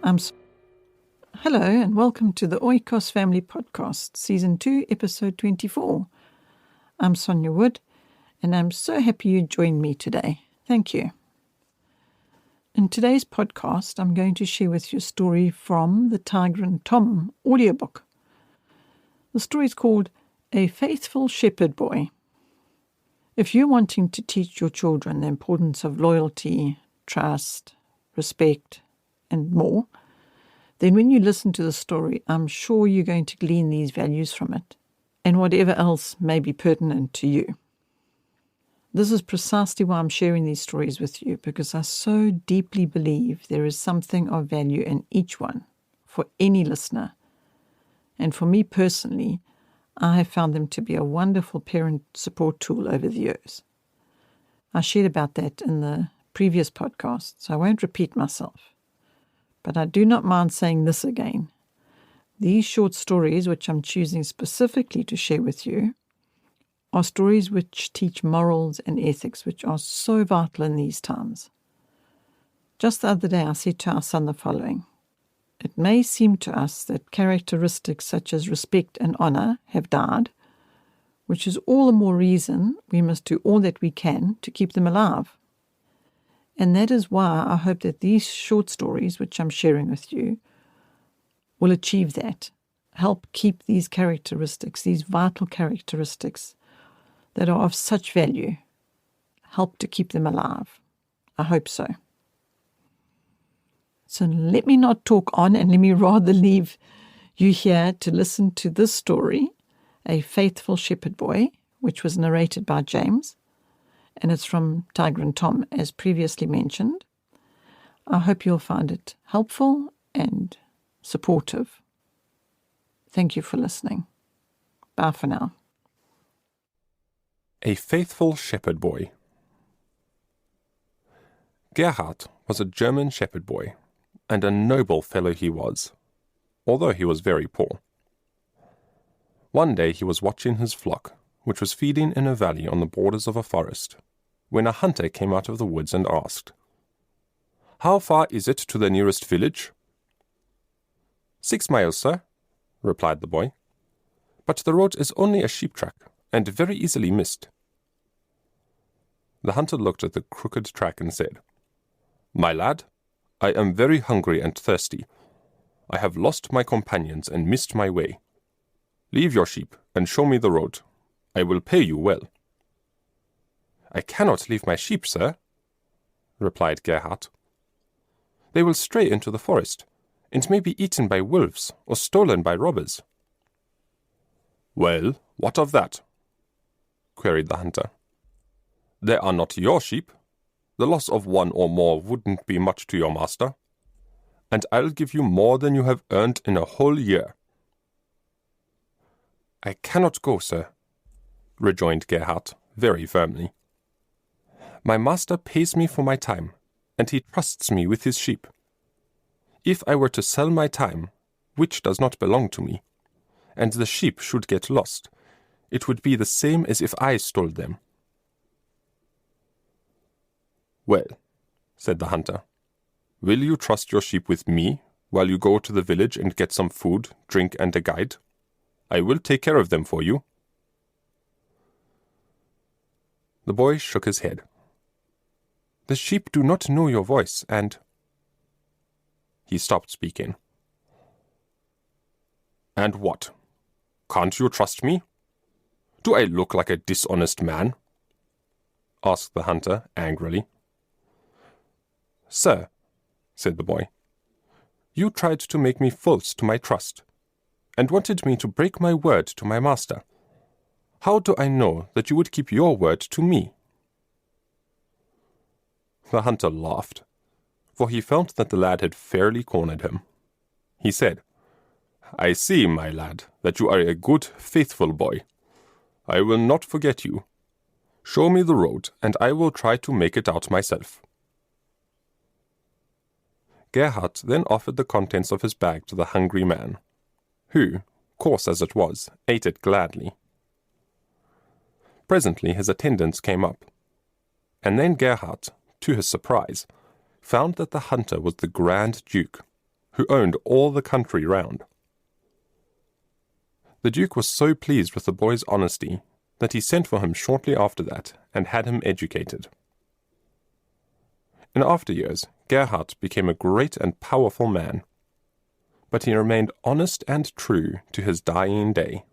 Hello and welcome to the Oikos Family Podcast, Season 2, Episode 24. I'm Sonia Wood, and I'm so happy you joined me today. Thank you. In today's podcast, I'm going to share with you a story from the Tiger and Tom audiobook. The story is called A Faithful Shepherd Boy. If you're wanting to teach your children the importance of loyalty, trust, respect, and more, then when you listen to the story, I'm sure you're going to glean these values from it, and whatever else may be pertinent to you. This is precisely why I'm sharing these stories with you, because I so deeply believe there is something of value in each one for any listener. And for me personally, I have found them to be a wonderful parent support tool over the years. I shared about that in the previous podcast, so I won't repeat myself. But I do not mind saying this again. These short stories, which I'm choosing specifically to share with you, are stories which teach morals and ethics, which are so vital in these times. Just the other day, I said to our son the following: it may seem to us that characteristics such as respect and honor have died, which is all the more reason we must do all that we can to keep them alive. And that is why I hope that these short stories, which I'm sharing with you, will achieve that, help keep these characteristics, these vital characteristics that are of such value, help to keep them alive. I hope so. So let me not talk on, and let me rather leave you here to listen to this story, A Faithful Shepherd Boy, which was narrated by James, and it's from Tiger and Tom, as previously mentioned. I hope you'll find it helpful and supportive. Thank you for listening. Bye for now. A Faithful Shepherd Boy. Gerhard was a German shepherd boy, and a noble fellow he was, although he was very poor. One day he was watching his flock, which was feeding in a valley on the borders of a forest, when a hunter came out of the woods and asked, "How far is it to the nearest village?" "6 miles, sir," replied the boy. "But the road is only a sheep track, and very easily missed." The hunter looked at the crooked track and said, "My lad, I am very hungry and thirsty. I have lost my companions and missed my way. Leave your sheep and show me the road. I will pay you well." "I cannot leave my sheep, sir," replied Gerhard. "They will stray into the forest, and may be eaten by wolves or stolen by robbers." "Well, what of that?" queried the hunter. "They are not your sheep. The loss of one or more wouldn't be much to your master, and I'll give you more than you have earned in a whole year." "I cannot go, sir," rejoined Gerhard very firmly. "My master pays me for my time, and he trusts me with his sheep. If I were to sell my time, which does not belong to me, and the sheep should get lost, it would be the same as if I stole them." "Well," said the hunter, "will you trust your sheep with me while you go to the village and get some food, drink, and a guide? I will take care of them for you." The boy shook his head. "The sheep do not know your voice, and—" He stopped speaking. "And what? Can't you trust me? Do I look like a dishonest man?" asked the hunter angrily. "Sir," said the boy, "you tried to make me false to my trust, and wanted me to break my word to my master. How do I know that you would keep your word to me?" The hunter laughed, for he felt that the lad had fairly cornered him. He said, "I see, my lad, that you are a good, faithful boy. I will not forget you. Show me the road, and I will try to make it out myself." Gerhard then offered the contents of his bag to the hungry man, who, coarse as it was, ate it gladly. Presently his attendants came up, and then Gerhard, to his surprise, found that the hunter was the Grand Duke, who owned all the country round. The Duke was so pleased with the boy's honesty that he sent for him shortly after that and had him educated. In after years, Gerhard became a great and powerful man, but he remained honest and true to his dying day.